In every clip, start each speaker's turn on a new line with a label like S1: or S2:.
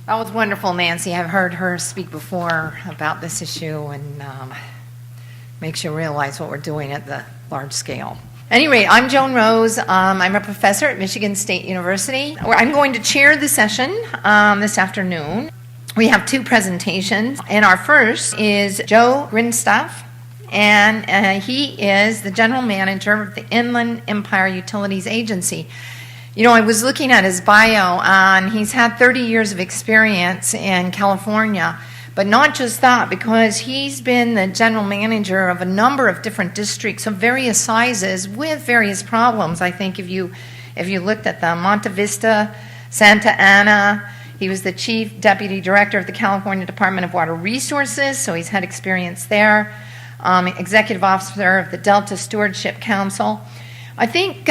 S1: That was wonderful, Nancy. I've heard her speak before about this issue, and makes you realize what we're doing at the large scale. Anyway, I'm Joan Rose. I'm a professor at Michigan State University. I'm going to chair the session this afternoon. We have two presentations, and our first is Joe Grindstaff, and he is the general manager of the Inland Empire Utilities Agency. You know, I was looking at his bio, and he's had 30 years of experience in California, but not just that, because he's been the general manager of a number of different districts of various sizes with various problems. I think if you looked at them, Monte Vista, Santa Ana, he was the chief deputy director of the California Department of Water Resources, so he's had experience there, executive officer of the Delta Stewardship Council. I think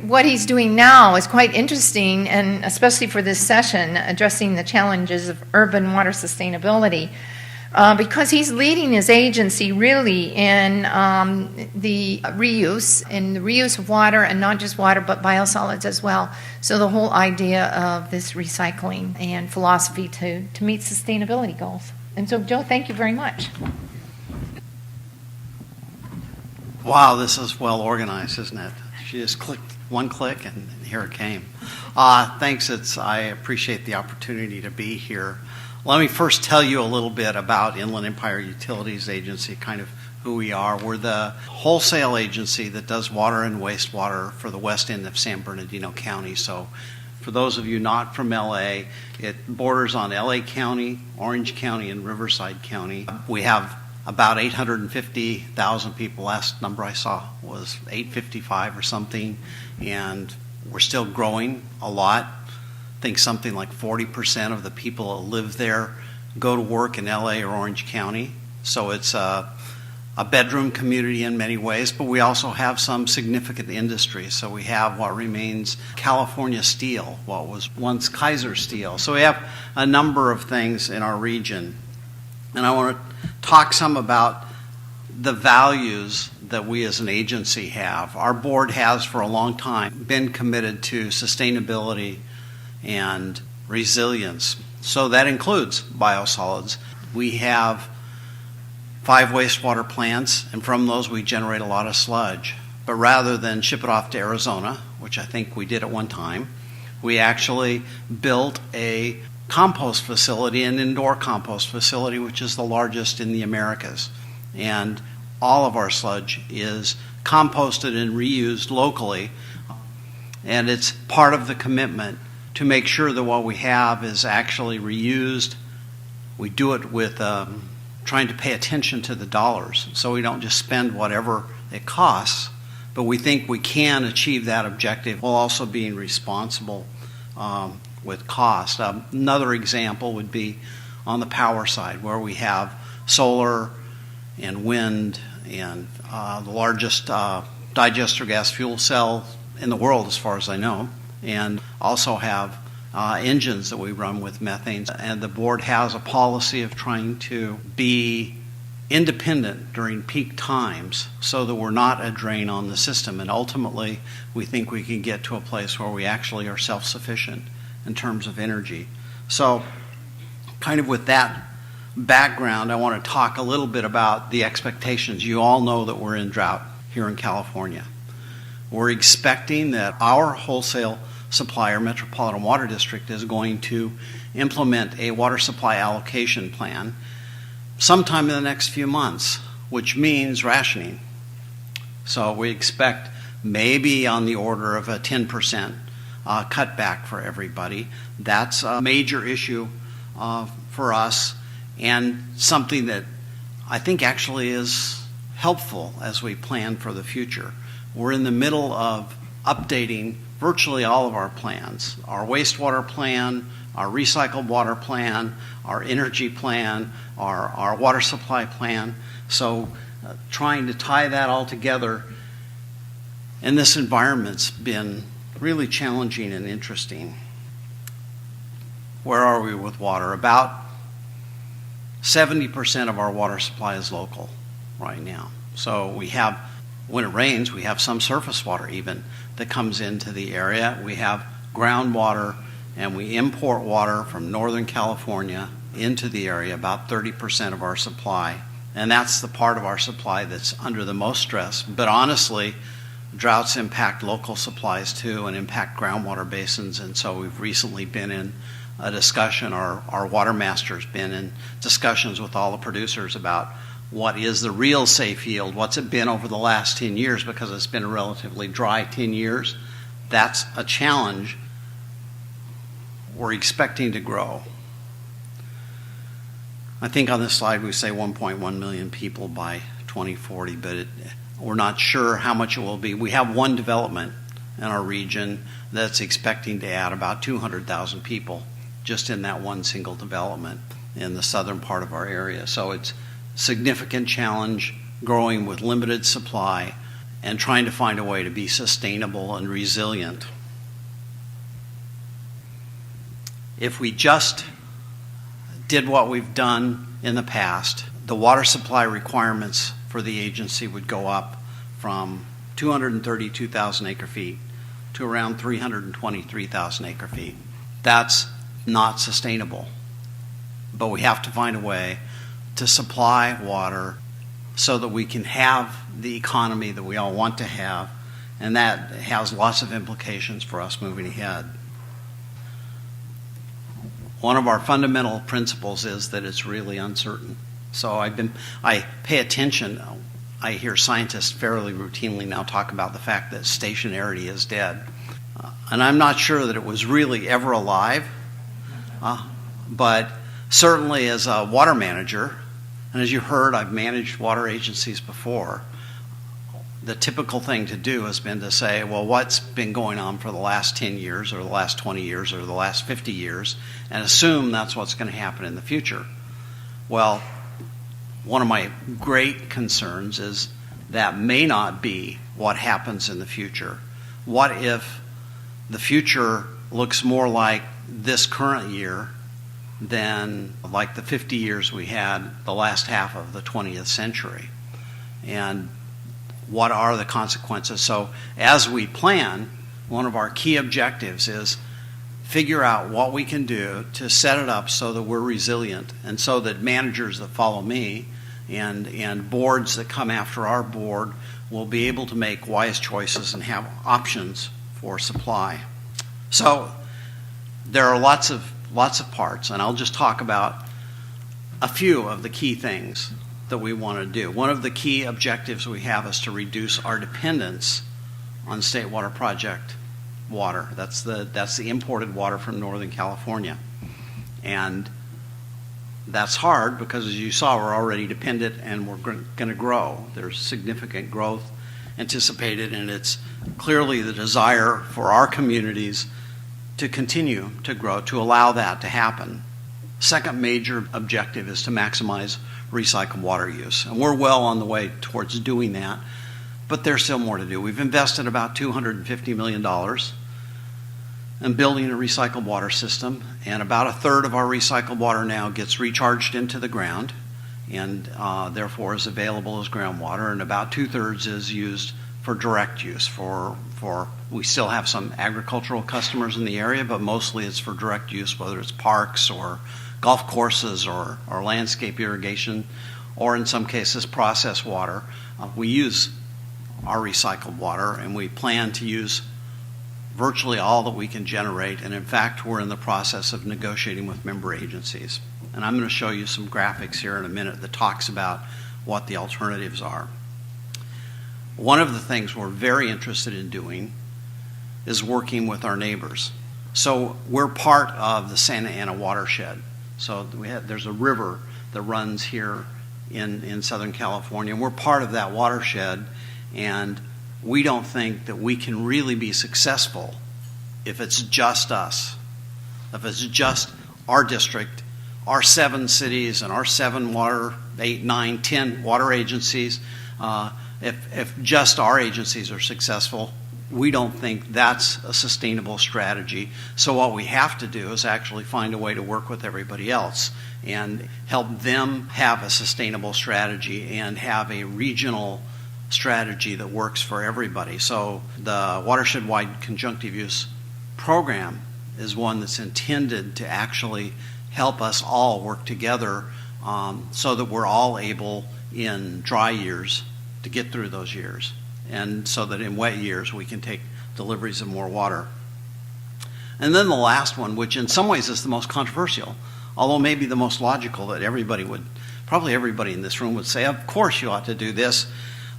S1: what he's doing now is quite interesting, and especially for this session, addressing the challenges of urban water sustainability, because he's leading his agency really in the reuse of water, and not just water, but biosolids as well. So the whole idea of this recycling and philosophy to meet sustainability goals. And so, Joe, thank you very much.
S2: Wow, this is well organized, isn't it? She just clicked one click and here it came. Thanks, I appreciate the opportunity to be here. Let me first tell you a little bit about Inland Empire Utilities Agency, kind of who we are. We're the wholesale agency that does water and wastewater for the west end of San Bernardino County. So for those of you not from LA, it borders on LA County, Orange County, and Riverside County. We have about 850,000 people. Last number I saw was 855 or something, and we're still growing a lot. I think something like 40% of the people that live there go to work in LA or Orange County. So it's a bedroom community in many ways, but we also have some significant industries. So we have what remains California Steel, what was once Kaiser Steel. So we have a number of things in our region. And I want to talk some about the values that we as an agency have. Our board has for a long time been committed to sustainability and resilience. So that includes biosolids. We have 5 wastewater plants, and from those we generate a lot of sludge. But rather than ship it off to Arizona, which I think we did at one time, we actually built a compost facility, an indoor compost facility, which is the largest in the Americas. And all of our sludge is composted and reused locally. And it's part of the commitment to make sure that what we have is actually reused. We do it with trying to pay attention to the dollars, so we don't just spend whatever it costs, but we think we can achieve that objective while also being responsible with cost. Another example would be on the power side, where we have solar and wind and the largest digester gas fuel cell in the world, as far as I know, and also have engines that we run with methane. And the board has a policy of trying to be independent during peak times so that we're not a drain on the system. And ultimately, we think we can get to a place where we actually are self-sufficient in terms of energy. So kind of with that background, I want to talk a little bit about the expectations. You all know that we're in drought here in California. We're expecting that our wholesale supplier, Metropolitan Water District, is going to implement a water supply allocation plan sometime in the next few months, which means rationing. So we expect maybe on the order of a 10% cutback for everybody. That's a major issue for us, and something that I think actually is helpful as we plan for the future. We're in the middle of updating virtually all of our plans, our wastewater plan, our recycled water plan, our energy plan, our water supply plan. So trying to tie that all together in this environment's been really challenging and interesting. Where are we with water? About 70% of our water supply is local right now. So we have, when it rains, we have some surface water even that comes into the area. We have groundwater and we import water from Northern California into the area, about 30% of our supply. And that's the part of our supply that's under the most stress. But honestly, droughts impact local supplies too and impact groundwater basins. And so we've recently been in a discussion, our water master's been in discussions with all the producers about what is the real safe yield, what's it been over the last 10 years, because it's been a relatively dry 10 years. That's a challenge we're expecting to grow. I think on this slide we say 1.1 million people by 2040, but we're not sure how much it will be. We have one development in our region that's expecting to add about 200,000 people just in that one single development in the southern part of our area. So it's a significant challenge, growing with limited supply and trying to find a way to be sustainable and resilient. If we just did what we've done in the past, the water supply requirements for the agency would go up from 232,000 acre feet to around 323,000 acre feet. That's not sustainable. But we have to find a way to supply water so that we can have the economy that we all want to have, and that has lots of implications for us moving ahead. One of our fundamental principles is that it's really uncertain. So I pay attention. I hear scientists fairly routinely now talk about the fact that stationarity is dead. And I'm not sure that it was really ever alive, but certainly as a water manager, and as you heard, I've managed water agencies before, the typical thing to do has been to say, well, what's been going on for the last 10 years or the last 20 years or the last 50 years, and assume that's what's going to happen in the future. Well, one of my great concerns is that may not be what happens in the future. What if the future looks more like this current year than like the 50 years we had the last half of the 20th century? And what are the consequences? So as we plan, one of our key objectives is figure out what we can do to set it up so that we're resilient, and so that managers that follow me and boards that come after our board will be able to make wise choices and have options for supply. So there are lots of parts, and I'll just talk about a few of the key things that we want to do. One of the key objectives we have is to reduce our dependence on State Water Project water. That's the imported water from Northern California. And that's hard because, as you saw, we're already dependent and we're going to grow. There's significant growth anticipated, and it's clearly the desire for our communities to continue to grow, to allow that to happen. Second major objective is to maximize recycled water use. And we're well on the way towards doing that, but there's still more to do. We've invested about $250 million in building a recycled water system, and about a third of our recycled water now gets recharged into the ground and therefore is available as groundwater, and about 2/3 is used for direct use. We still have some agricultural customers in the area, but mostly it's for direct use, whether it's parks or golf courses or landscape irrigation, or in some cases processed water. We use our recycled water, and we plan to use virtually all that we can generate, and in fact we're in the process of negotiating with member agencies. And I'm going to show you some graphics here in a minute that talks about what the alternatives are. One of the things we're very interested in doing is working with our neighbors. So we're part of the Santa Ana watershed. So there's a river that runs here in Southern California, and we're part of that watershed, and we don't think that we can really be successful if it's just us, if it's just our district, our 7 cities and our 7 8, 9, 10 water agencies. If just our agencies are successful, we don't think that's a sustainable strategy. So what we have to do is actually find a way to work with everybody else and help them have a sustainable strategy and have a regional strategy that works for everybody. So the watershed-wide conjunctive use program is one that's intended to actually help us all work together so that we're all able in dry years to get through those years, and so that in wet years we can take deliveries of more water. And then the last one, which in some ways is the most controversial, although maybe the most logical, that probably everybody in this room would say, of course you ought to do this,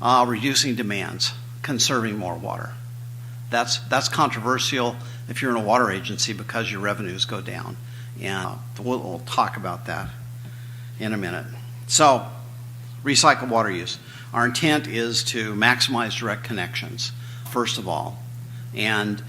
S2: reducing demands, conserving more water. That's controversial if you're in a water agency because your revenues go down. And we'll talk about that in a minute. So, recycled water use. Our intent is to maximize direct connections, first of all, and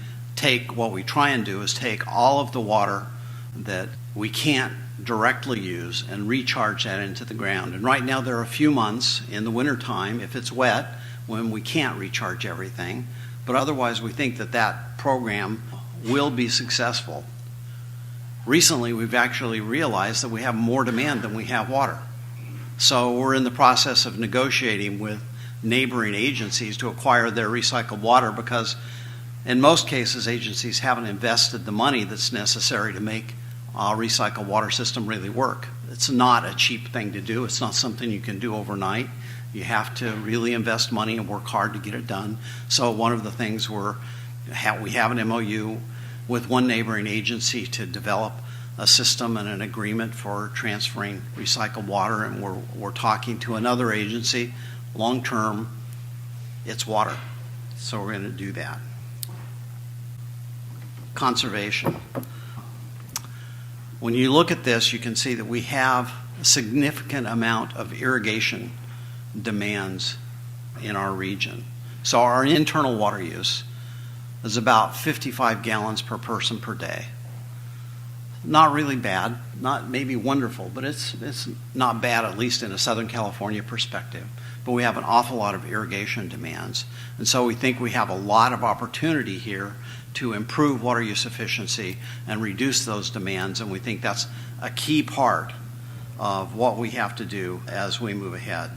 S2: what we try and do is take all of the water that we can't directly use and recharge that into the ground. And right now there are a few months in the wintertime, if it's wet, when we can't recharge everything. But otherwise we think that program will be successful. Recently we've actually realized that we have more demand than we have water. So we're in the process of negotiating with neighboring agencies to acquire their recycled water, because in most cases agencies haven't invested the money that's necessary to make a recycled water system really work. It's not a cheap thing to do. It's not something you can do overnight. You have to really invest money and work hard to get it done. So one of the things we have an MOU with one neighboring agency to develop a system and an agreement for transferring recycled water, and we're talking to another agency. Long term, it's water. So we're going to do that. Conservation. When you look at this, you can see that we have a significant amount of irrigation demands in our region. So our internal water use is about 55 gallons per person per day. Not really bad, not maybe wonderful, but it's not bad, at least in a Southern California perspective. But we have an awful lot of irrigation demands. And so we think we have a lot of opportunity here to improve water use efficiency and reduce those demands, and we think that's a key part of what we have to do as we move ahead.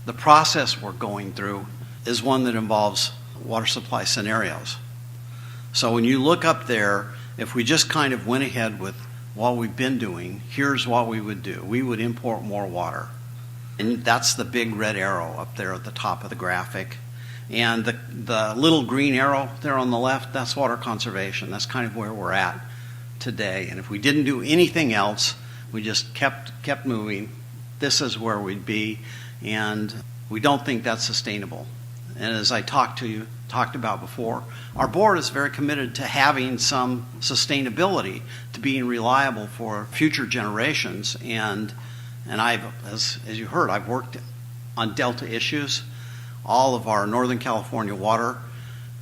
S2: The process we're going through is one that involves water supply scenarios. So when you look up there, if we just kind of went ahead with what we've been doing, here's what we would do. We would import more water. And that's the big red arrow up there at the top of the graphic. And the little green arrow there on the left, that's water conservation. That's kind of where we're at today. And if we didn't do anything else, we just kept moving, this is where we'd be. And we don't think that's sustainable. And as I talked about before, our board is very committed to having some sustainability, to being reliable for future generations. And as you heard, I've worked on Delta issues. All of our Northern California water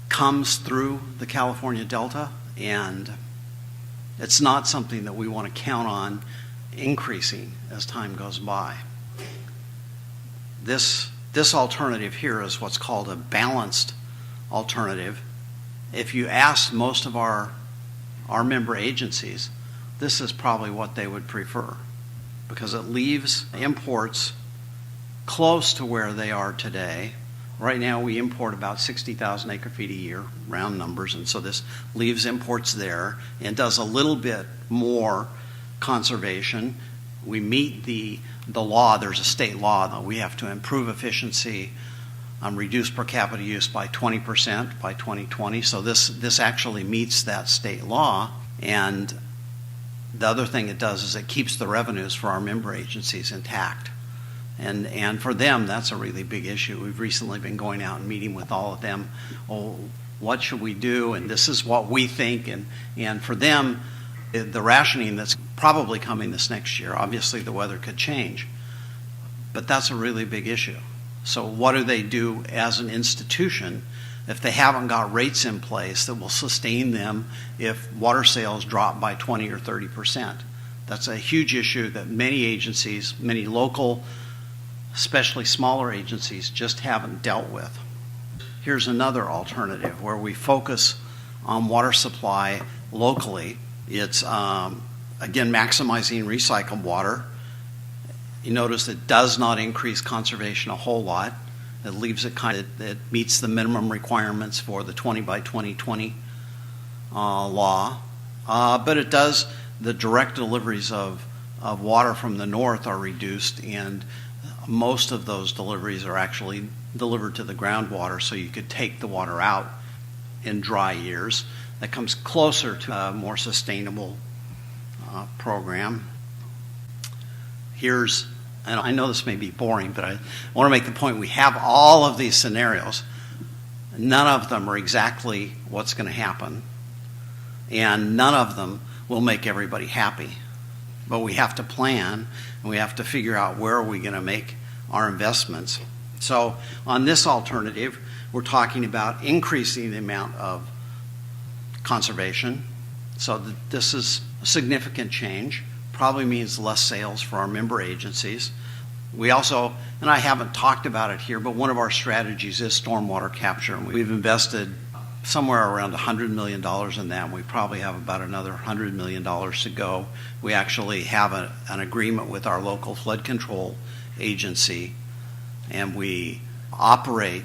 S2: comes through the California Delta, and it's not something that we want to count on increasing as time goes by. This alternative here is what's called a balanced alternative. If you ask most of our member agencies, this is probably what they would prefer, because it leaves imports close to where they are today. Right now we import about 60,000 acre-feet a year, round numbers, and so this leaves imports there and does a little bit more conservation. We meet the law. There's a state law that we have to improve efficiency, reduce per capita use by 20% by 2020. So this actually meets that state law. And the other thing it does is it keeps the revenues for our member agencies intact. And for them, that's a really big issue. We've recently been going out and meeting with all of them. Oh, what should we do? And this is what we think. And for them, the rationing that's probably coming this next year, obviously the weather could change, but that's a really big issue. So what do they do as an institution if they haven't got rates in place that will sustain them if water sales drop by 20 or 30%? That's a huge issue that many agencies, many local, especially smaller agencies, just haven't dealt with. Here's another alternative where we focus on water supply locally. It's, again, maximizing recycled water. You notice it does not increase conservation a whole lot. It leaves it it meets the minimum requirements for the 20 by 2020 law, but it does, the direct deliveries of water from the north are reduced, and most of those deliveries are actually delivered to the groundwater, so you could take the water out in dry years. That comes closer to a more sustainable program. Here's, and I know this may be boring, but I want to make the point, we have all of these scenarios. None of them are exactly what's going to happen, and none of them will make everybody happy. But we have to plan, and we have to figure out where are we going to make our investments. So on this alternative, we're talking about increasing the amount of conservation. So this is a significant change. Probably means less sales for our member agencies. We also, and I haven't talked about it here, but one of our strategies is stormwater capture. And we've invested somewhere around $100 million in that. And we probably have about another $100 million to go. We actually have an agreement with our local flood control agency, and we operate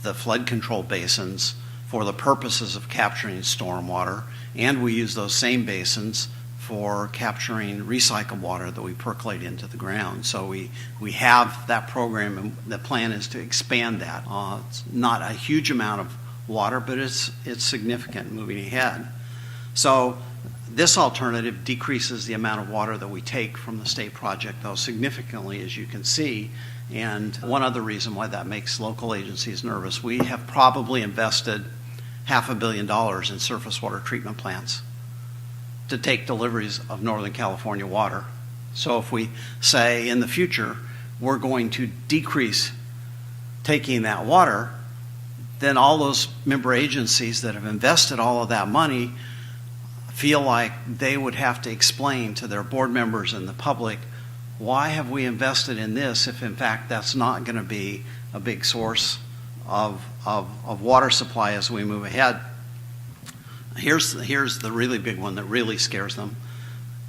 S2: the flood control basins for the purposes of capturing stormwater, and we use those same basins for capturing recycled water that we percolate into the ground. So we have that program, and the plan is to expand that. It's not a huge amount of water, but it's significant moving ahead. So this alternative decreases the amount of water that we take from the state project, though, significantly, as you can see. And one other reason why that makes local agencies nervous, we have probably invested $500 million in surface water treatment plants to take deliveries of Northern California water. So if we say in the future we're going to decrease taking that water, then all those member agencies that have invested all of that money feel like they would have to explain to their board members and the public, why have we invested in this if in fact that's not going to be a big source of water supply as we move ahead. Here's the really big one that really scares them.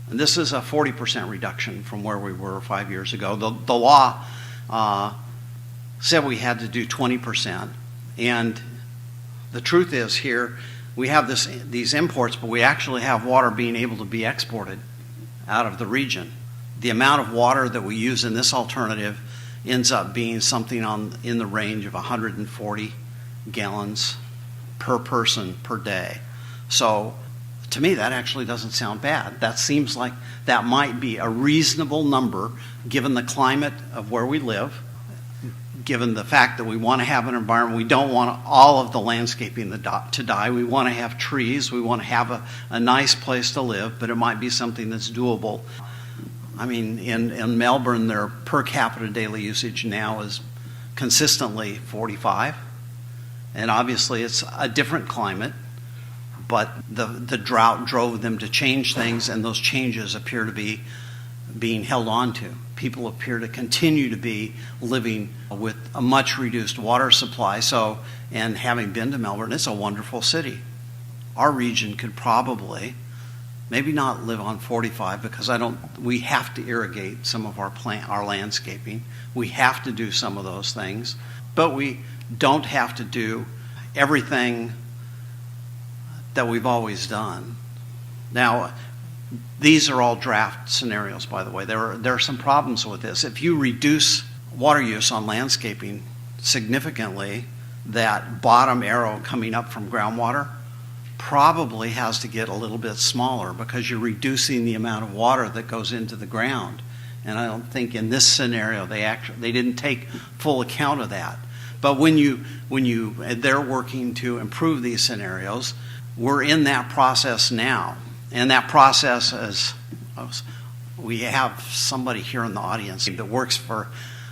S2: And this is a 40% reduction from where we were 5 years ago. The law said we had to do 20%. And the truth is here, we have these imports, but we actually have water being able to be exported out of the region. The amount of water that we use in this alternative ends up being something in the range of 140 gallons per person per day. So to me, that actually doesn't sound bad. That seems like that might be a reasonable number given the climate of where we live, given the fact that we want to have an environment. We don't want all of the landscaping to die. We want to have trees. We want to have a nice place to live, but it might be something that's doable. I mean, in Melbourne, their per capita daily usage now is consistently 45. And obviously it's a different climate, but the drought drove them to change things, and those changes appear to be being held on to. People appear to continue to be living with a much reduced water supply. So, and having been to Melbourne, it's a wonderful city. Our region could probably, maybe not live on 45, because we have to irrigate some of our landscaping. We have to do some of those things, but we don't have to do everything that we've always done. Now, these are all draft scenarios, by the way. There are some problems with this. If you reduce water use on landscaping significantly, that bottom arrow coming up from groundwater probably has to get a little bit smaller, because you're reducing the amount of water that goes into the ground. And I don't think in this scenario they didn't take full account of that. But they're working to improve these scenarios. We're in that process now. And that process is, we have somebody here in the audience that works for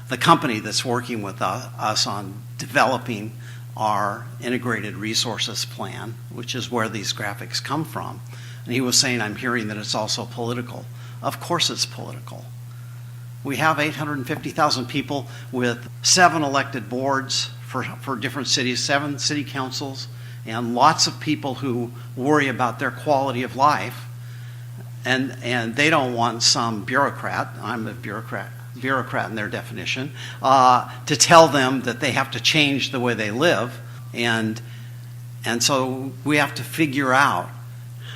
S2: the company that's working with us on developing our integrated resources plan, which is where these graphics come from. And he was saying, I'm hearing that it's also political. Of course it's political. We have 850,000 people with 7 elected boards for different cities, 7 city councils, and lots of people who worry about their quality of life. And they don't want some bureaucrat, I'm a bureaucrat in their definition, to tell them that they have to change the way they live. And And so we have to figure out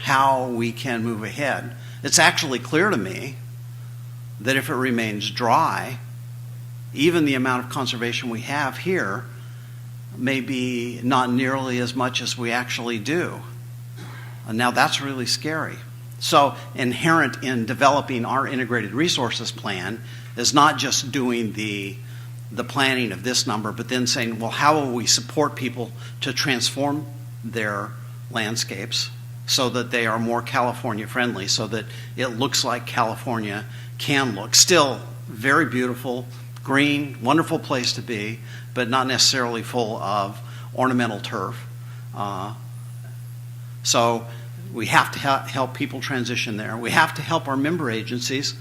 S2: how we can move ahead. It's actually clear to me that if it remains dry, even the amount of conservation we have here may be not nearly as much as we actually do. And now that's really scary. So inherent in developing our integrated resources plan is not just doing the planning of this number, but then saying, well, how will we support people to transform their landscapes so that they are more California friendly, so that it looks like California can look. Still very beautiful, green, wonderful place to be, but not necessarily full of ornamental turf. So we have to help people transition there. We have to help our member agencies,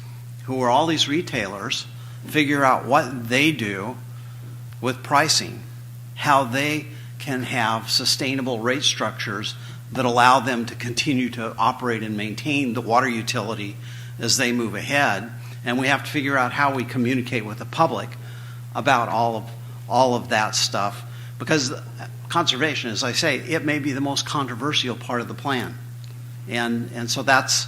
S2: who are all these retailers, figure out what they do with pricing, how they can have sustainable rate structures that allow them to continue to operate and maintain the water utility as they move ahead. And we have to figure out how we communicate with the public about all of that stuff, because conservation, as I say, it may be the most controversial part of the plan. And so that's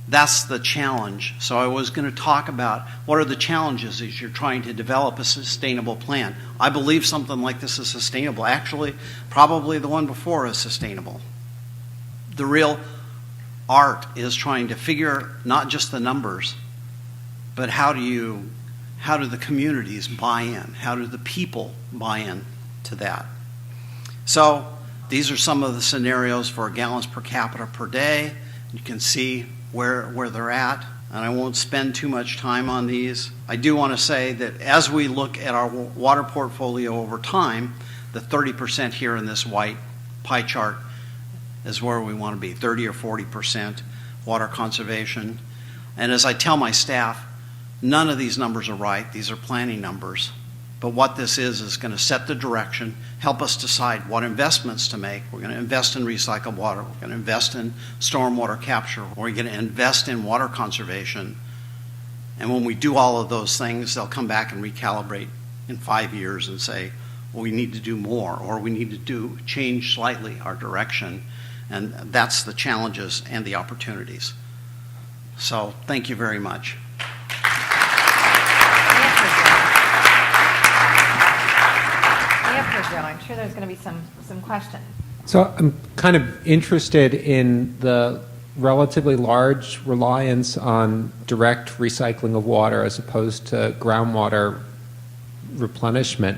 S2: the challenge. So I was going to talk about what are the challenges as you're trying to develop a sustainable plan. I believe something like this is sustainable. Actually, probably the one before is sustainable. The real art is trying to figure not just the numbers, but how do the communities buy in? How do the people buy in to that? So these are some of the scenarios for gallons per capita per day. You can see where they're at, and I won't spend too much time on these. I do want to say that as we look at our water portfolio over time, the 30% here in this white pie chart is where we want to be, 30 or 40% water conservation. And as I tell my staff, none of these numbers are right. These are planning numbers. But what this is going to set the direction, help us decide what investments to make. We're going to invest in recycled water. We're going to invest in stormwater capture. We're going to invest in water conservation. And when we do all of those things, they'll come back and recalibrate in 5 years and say, well, we need to do more, or we need to change slightly our direction. And that's the challenges and the opportunities. So thank you very much.
S1: Joe, I'm sure there's going to be some questions.
S3: So I'm kind of interested in the relatively large reliance on direct recycling of water as opposed to groundwater replenishment.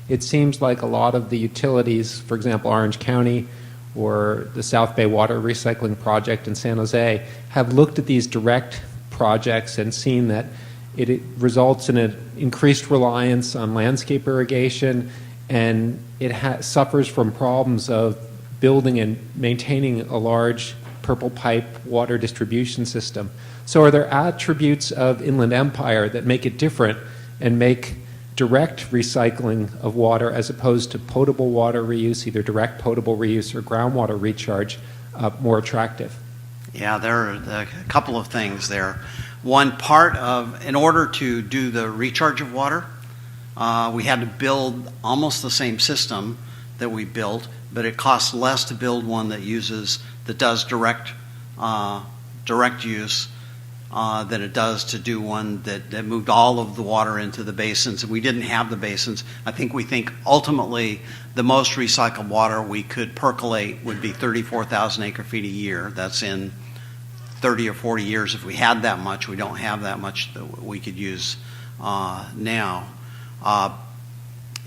S3: It seems like a lot of the utilities, for example, Orange County or the South Bay Water Recycling Project in San Jose, have looked at these direct projects and seen that it results in an increased reliance on landscape irrigation, and it suffers from problems of building and maintaining a large purple pipe water distribution system. So are there attributes of Inland Empire that make it different and make direct recycling of water as opposed to potable water reuse, either direct potable reuse or groundwater recharge, more attractive?
S2: Yeah, there are a couple of things there. One part of, in order to do the recharge of water, we had to build almost the same system that we built, but it costs less to build one that does direct use than it does to do one that moved all of the water into the basins. And we didn't have the basins. I think ultimately the most recycled water we could percolate would be 34,000 acre feet a year. That's in 30 or 40 years. If we had that much, we don't have that much that we could use now.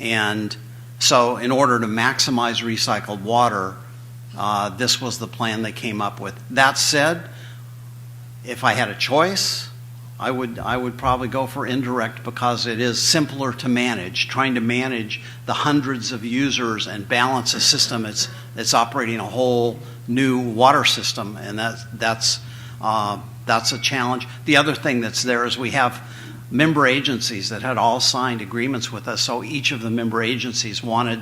S2: And so in order to maximize recycled water, this was the plan they came up with. That said, if I had a choice, I would probably go for indirect because it is simpler to manage. Trying to manage the hundreds of users and balance a system, it's operating a whole new water system, and that's a challenge. The other thing that's there is we have member agencies that had all signed agreements with us, so each of the member agencies wanted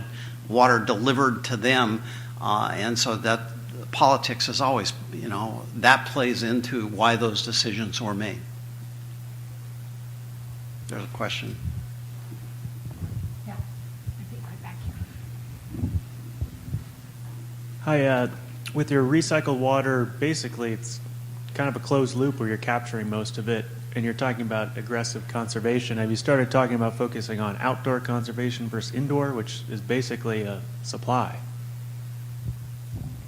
S2: water delivered to them, and so that politics is always, that plays into why those decisions were made. There's a question.
S1: Yeah, I think right back here.
S4: Hi, with your recycled water, basically it's kind of a closed loop where you're capturing most of it, and you're talking about aggressive conservation. Have you started talking about focusing on outdoor conservation versus indoor, which is basically a supply?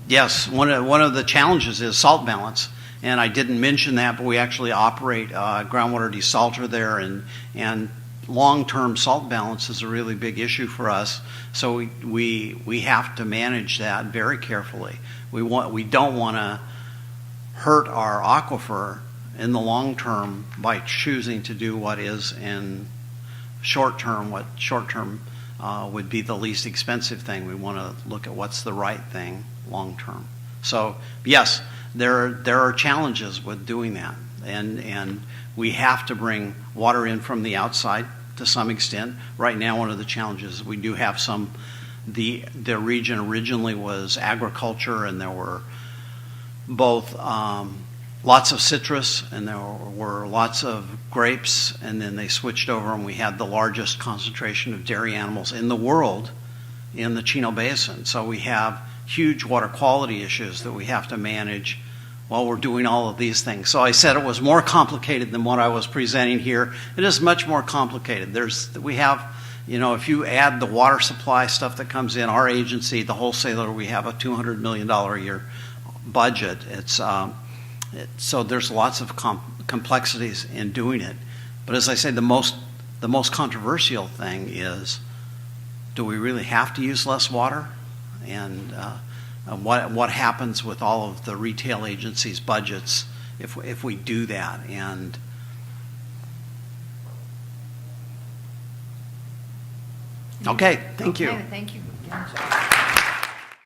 S2: Yes, one of the challenges is salt balance, and I didn't mention that, but we actually operate a groundwater desalter there, and long-term salt balance is a really big issue for us. So we have to manage that very carefully. We don't want to hurt our aquifer in the long term by choosing to do what is in short term, what short term would be the least expensive thing. We want to look at what's the right thing long term. So yes, there are challenges with doing that, and we have to bring water in from the outside to some extent. Right now, one of the challenges we do have some. The region originally was agriculture, and there were both lots of citrus and there were lots of grapes, and then they switched over and we had the largest concentration of dairy animals in the world in the Chino Basin. So we have huge water quality issues that we have to manage while we're doing all of these things. So I said it was more complicated than what I was presenting here. It is much more complicated. We have, if you add the water supply stuff that comes in, our agency, the wholesaler, we have a $200 million a year budget. So there's lots of complexities in doing it. But as I say, the most controversial thing is, do we really have to use less water? And what happens with all of the retail agencies' budgets if we do that? And okay, thank you.
S1: Okay, thank you